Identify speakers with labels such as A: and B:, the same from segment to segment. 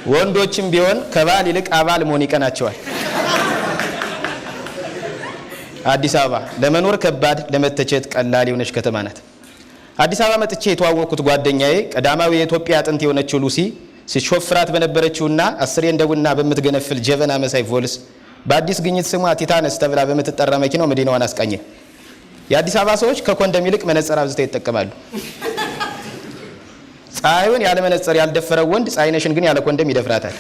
A: ወንዶችም ቢሆን ከባል ይልቅ አባል መሆን ይቀናቸዋል። አዲስ አበባ ለመኖር ከባድ ለመተቸት ቀላል የሆነች ከተማ ናት። አዲስ አበባ መጥቼ የተዋወቅኩት ጓደኛዬ ቀዳማዊ የኢትዮጵያ ጥንት የሆነችው ሉሲ ሲሾፍራት በነበረችውና አስሬ እንደቡና በምትገነፍል ጀበና መሳይ ቮልስ በአዲስ ግኝት ስሟ ቲታነስ ተብላ በምትጠራ መኪናው መዲናዋን አስቃኘ። የአዲስ አበባ ሰዎች ከኮንደም ይልቅ መነጽር አብዝተው ይጠቀማሉ። ፀሐዩን ያለ መነጽር ያልደፈረው ወንድ ፀሐይነሽን ግን ያለ ኮንደም ይደፍራታል።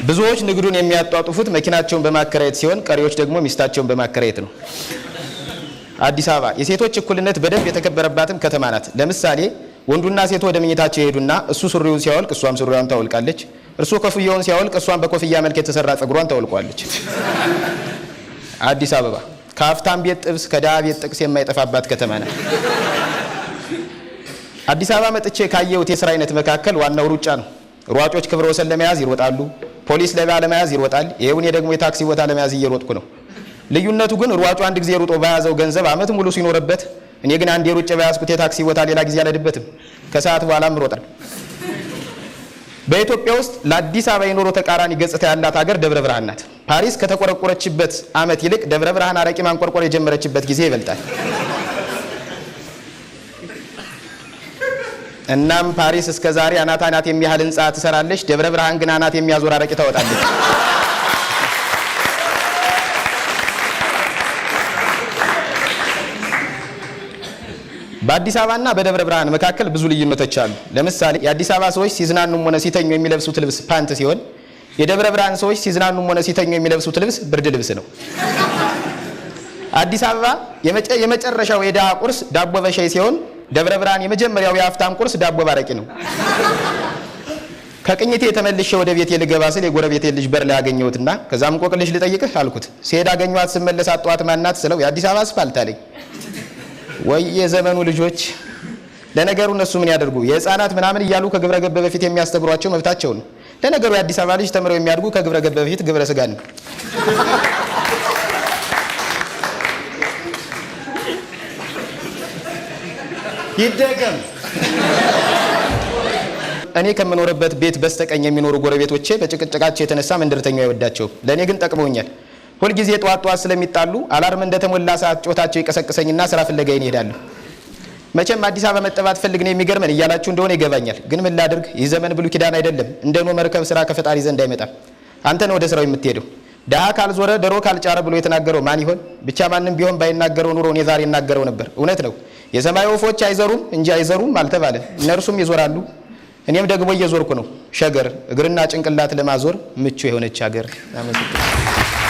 A: ብዙዎች ንግዱን የሚያጧጡፉት መኪናቸውን በማከራየት ሲሆን ቀሪዎች ደግሞ ሚስታቸውን በማከራየት ነው። አዲስ አበባ የሴቶች እኩልነት በደንብ የተከበረባትም ከተማ ናት። ለምሳሌ ወንዱና ሴቱ ወደ መኝታቸው ይሄዱና እሱ ሱሪውን ሲያወልቅ እሷም ሱሪዋን ታወልቃለች። እርሱ ኮፍያውን ሲያወልቅ እሷም በኮፍያ መልክ የተሰራ ፀጉሯን ታወልቋለች። አዲስ አበባ ከሀብታም ቤት ጥብስ ከድሃ ቤት ጥቅስ የማይጠፋባት ከተማ ናት። አዲስ አበባ መጥቼ ካየሁት የስራ አይነት መካከል ዋናው ሩጫ ነው። ሯጮች ክብረ ወሰን ለመያዝ ይሮጣሉ። ፖሊስ ለባ ለመያዝ ይሮጣል። ይሄውን ደግሞ የታክሲ ቦታ ለመያዝ እየሮጥኩ ነው። ልዩነቱ ግን ሯጩ አንድ ጊዜ ሩጦ በያዘው ገንዘብ አመት ሙሉ ሲኖርበት፣ እኔ ግን አንዴ ሩጬ በያዝኩት የታክሲ ቦታ ሌላ ጊዜ አልሄድበትም። ከሰዓት በኋላም እሮጣለሁ። በኢትዮጵያ ውስጥ ለአዲስ አበባ የኑሮ ተቃራኒ ገጽታ ያላት ሀገር ደብረ ብርሃን ናት። ፓሪስ ከተቆረቆረችበት አመት ይልቅ ደብረ ብርሃን አረቂ ማንቆርቆር የጀመረችበት ጊዜ ይበልጣል። እናም ፓሪስ እስከ ዛሬ አናት አናት የሚያህል ህንጻ ትሰራለች። ደብረ ብርሃን ግን አናት የሚያዞር አረቂ ታወጣለች። በአዲስ አበባና በደብረ ብርሃን መካከል ብዙ ልዩነቶች አሉ። ለምሳሌ የአዲስ አበባ ሰዎች ሲዝናኑም ሆነ ሲተኙ የሚለብሱት ልብስ ፓንት ሲሆን የደብረ ብርሃን ሰዎች ሲዝናኑም ሆነ ሲተኙ የሚለብሱት ልብስ ብርድ ልብስ ነው። አዲስ አበባ የመጨረሻው የድሃ ቁርስ ዳቦ በሻይ ሲሆን ደብረ ብርሃን የመጀመሪያው የሀብታም ቁርስ ዳቦ ባረቂ ነው። ከቅኝቴ ተመልሼ ወደ ቤቴ ልገባ ስል የጎረቤቴ ልጅ በር ላይ አገኘሁትና ከዛም ቆቅልሽ ልጠይቅህ አልኩት። ሲሄድ አገኘኋት። ስመለስ አጧት ማናት ስለው የአዲስ አበባ አስፋልት አለኝ። ወይ የዘመኑ ልጆች! ለነገሩ እነሱ ምን ያደርጉ የህፃናት ምናምን እያሉ ከግብረ ገብ በፊት የሚያስተምሯቸው መብታቸው ነው። ለነገሩ የአዲስ አበባ ልጅ ተምረው የሚያድጉ ከግብረ ገብ በፊት ግብረ ስጋ ነው። ይደገም። እኔ ከምኖርበት ቤት በስተቀኝ የሚኖሩ ጎረቤቶቼ በጭቅጭቃቸው የተነሳ መንደርተኛው አይወዳቸውም። ለእኔ ግን ጠቅመውኛል። ሁልጊዜ ጠዋት ስለሚጣሉ አላርም እንደተሞላ ሰዓት ጮታቸው ይቀሰቅሰኝና ስራ ፍለጋ ይሄዳሉ። መቼም አዲስ አበባ መጠባት ፈልግ ነው የሚገርመን እያላችሁ እንደሆነ ይገባኛል። ግን ምን ላድርግ? ይህ ዘመን ብሉይ ኪዳን አይደለም። እንደ ኖህ መርከብ ስራ ከፈጣሪ ዘንድ አይመጣም። አንተ ነው ወደ ስራው የምትሄደው። ድሃ ካልዞረ ዶሮ ካልጫረ ብሎ የተናገረው ማን ይሆን? ብቻ ማንም ቢሆን ባይናገረው ኑሮ እኔ ዛሬ እናገረው ነበር። እውነት ነው። የሰማይ ወፎች አይዘሩም እንጂ አይዘሩም አልተባለ። እነርሱም ይዞራሉ። እኔም ደግሞ እየዞርኩ ነው። ሸገር እግርና ጭንቅላት ለማዞር ምቹ የሆነች ሀገር። አመሰግናለሁ።